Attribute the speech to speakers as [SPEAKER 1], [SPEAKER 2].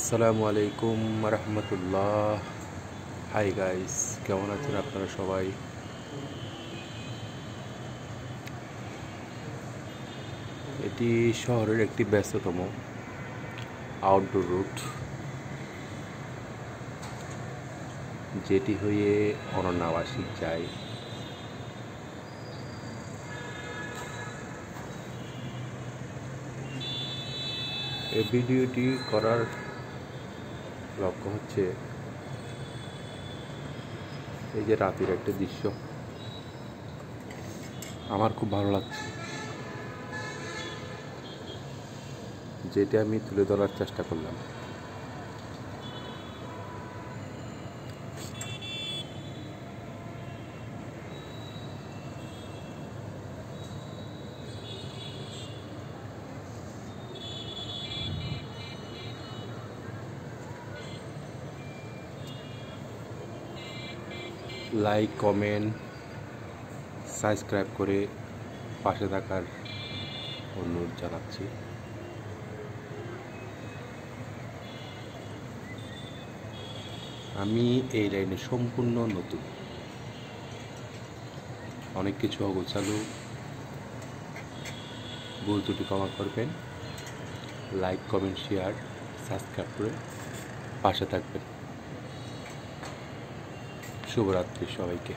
[SPEAKER 1] আসসালামু আলাইকুম রহমতুল্লাহ। Hi guys, কেমন আছেন আপনারা সবাই? এটি শহরের একটি ব্যস্ততম আউটডোর রুট, যেটি হয়ে অরণ্যাবাসিক যায়। এই ভিডিওটি করার লক্ষ্য হচ্ছে এই যে রাতের একটা দৃশ্য আমার খুব ভালো লাগছে, যেটা আমি তুলে ধরার চেষ্টা করলাম। লাইক, কমেন্ট, সাবস্ক্রাইব করে পাশে থাকার অনুরোধ জানাচ্ছি। আমি এই লাইনে সম্পূর্ণ নতুন, অনেক কিছু অগোছালো, ভুল ত্রুটি ক্ষমা করবেন। লাইক, কমেন্ট, শেয়ার, সাবস্ক্রাইব করে পাশে থাকবেন। শুভরাত্রি সবাইকে।